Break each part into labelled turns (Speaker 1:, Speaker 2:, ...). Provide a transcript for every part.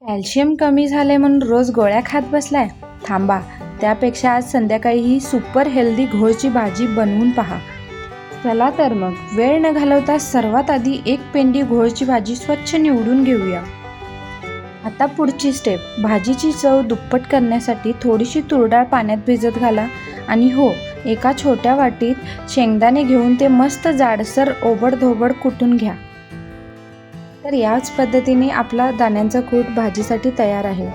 Speaker 1: Calcium कमी झाले म्हणून रोज गोळ्या खात बसलाय? थांबा, त्यापेक्षा आज संध्याकाळी ही सुपर हेल्दी घोळची भाजी बनवून पहा. चला तर मग वेळ न घालवता सर्वात आधी एक पेंडी घोळची भाजी स्वच्छ निवडून घेऊया. आता पुढची स्टेप, भाजीची चव दुप्पट करण्यासाठी थोडीशी तूर डाळ पाण्यात भिजत घाला आणि हो, एका छोट्या वाटीत शेंगदाणे घेऊन ते मस्त जाडसर ओबडधोबड कुटून घ्या. तर याच पद्धतीने आपला दाण्यांचा कूट भाजीसाठी तयार आहे.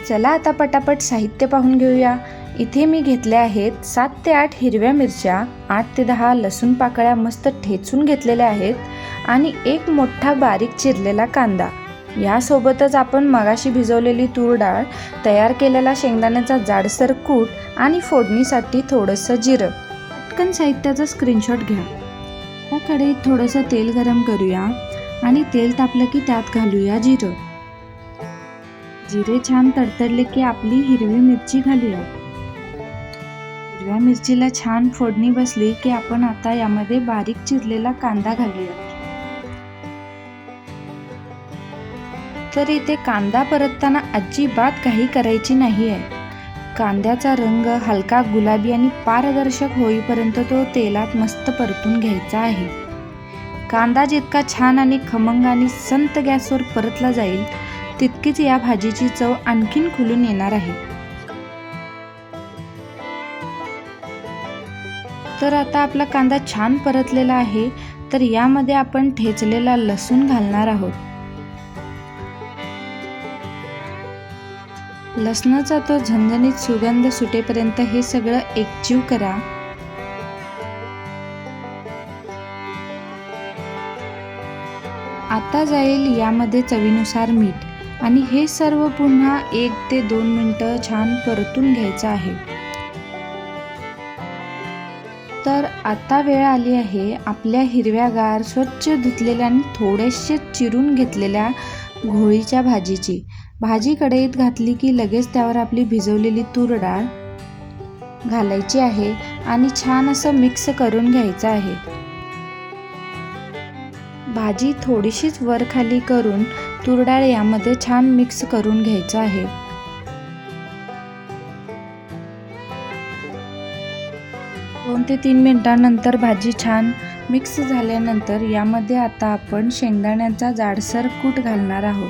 Speaker 1: चला आता पटापट साहित्य पाहून घेऊया. इथे मी घेतल्या आहेत 7 ते 8 हिरव्या मिरच्या, 8 ते 10 लसूण पाकळ्या मस्त ठेचून घेतलेल्या आहेत आणि एक मोठा बारीक चिरलेला कांदा. यासोबतच आपण मगाशी भिजवलेली तूर डाळ, तयार केलेला शेंगदाण्याचा जाडसर कूट आणि फोडणीसाठी थोडंसं जिरं. पटकन साहित्याचा स्क्रीनशॉट घ्या. त्या कढईत थोडंसं तेल गरम करूया आणि तेल तापलं की त्यात घालूया जिरं. जिरे छान तडतडले की आपली हिरवी मिरची घालूया. हिरव्या मिरचीला छान फोडणी बसली की आपण आता यामध्ये बारीक चिरलेला कांदा घालूया. तर इथे कांदा परतताना अजिबात काही करायची नाही आहे. कांद्याचा रंग हलका गुलाबी आणि पारदर्शक होईपर्यंत तो तेलात मस्त परतून घ्यायचा आहे. कांदा जितका छान आणि खमंग आणि संत गॅसवर परतला जाईल तितकीच या भाजीची चव आणखीन खुलून येणार आहे. तर आता आपला कांदा छान परतलेला आहे. तर यामध्ये आपण ठेचलेला लसूण घालणार आहोत. लसणाचा तो झणझणीत सुगंध सुटेपर्यंत हे सगळं एकजीव करा. आता जाईल यामध्ये चवीनुसार मीठ आणि हे सर्व पुन्हा 1 ते 2 मिनिटं छान परतून घ्यायचं आहे. तर आता वेळ आली आहे आपल्या हिरव्यागार स्वच्छ धुतलेल्या आणि थोडेसे चिरून घेतलेल्या घोळीच्या भाजीची. भाजी कढईत घातली की लगेच त्यावर आपली भिजवलेली तूर डाळ घालायची आहे आणि छान असं मिक्स करून घ्यायचं आहे. भाजी थोडीशीच वर खाली करून तूर डाळ यामध्ये छान मिक्स करून घ्यायचं आहे. दोन ते 3 मिनिटांनंतर भाजी छान मिक्स झाल्यानंतर यामध्ये आता आपण शेंगदाण्याचा जाडसर कूट घालणार आहोत.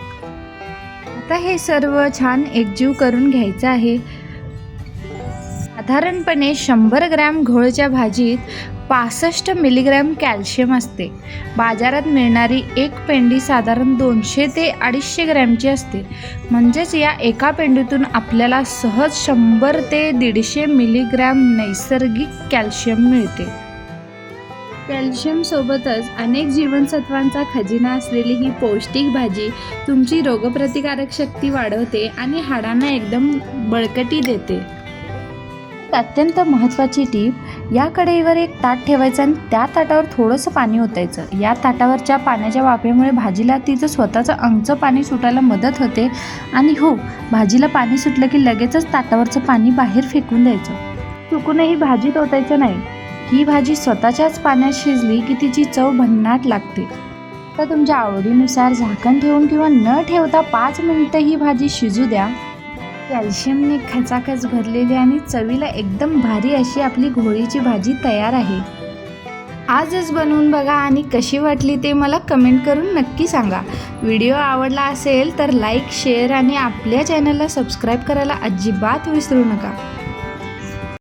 Speaker 1: आता हे सर्व छान एकजीव करून घ्यायचं आहे. साधारणपणे 100 ग्रॅम घोळच्या भाजीत 65 मिलीग्रॅम कॅल्शियम असते. बाजारात मिळणारी एक पेंडी साधारण 200 ते 250 ग्रॅमची असते. म्हणजेच या एका पेंडीतून आपल्याला सहज 100 ते 150 मिलीग्रॅम नैसर्गिक कॅल्शियम मिळते. कॅल्शियम सोबतच अनेक जीवनसत्वांचा खजिना असलेली ही पौष्टिक भाजी तुमची रोगप्रतिकारक शक्ती वाढवते आणि हाडांना एकदम बळकटी देते. अत्यंत महत्त्वाची टीप, या कढईवर एक ताट ठेवायचं आणि त्या ताटावर थोडंसं पाणी ओतायचं. या ताटावरच्या पाण्याच्या वाफेमुळे भाजीला तिचं स्वतःचं अंगचं पाणी सुटायला मदत होते आणि हो, भाजीला पाणी सुटलं की लगेचच ताटावरचं पाणी बाहेर फेकून द्यायचं. चुकूनही भाजीत ओतायचं नाही. ही भाजी स्वतःच्याच पाण्यात शिजली की तिची चव भन्नाट लागते. तर तुमच्या आवडीनुसार झाकण ठेवून किंवा न ठेवता 5 मिनिटं ही भाजी शिजू द्या. कॅल्शियमने खचाखच भरलेली आणि चवीला एकदम भारी अशी आपली घोळीची भाजी तयार आहे. आजच बनवून बघा आणि कशी वाटली ते मला कमेंट करून नक्की सांगा. व्हिडिओ आवडला असेल तर लाईक, शेअर आणि आपल्या चॅनलला सबस्क्राईब करायला अजिबात विसरू नका.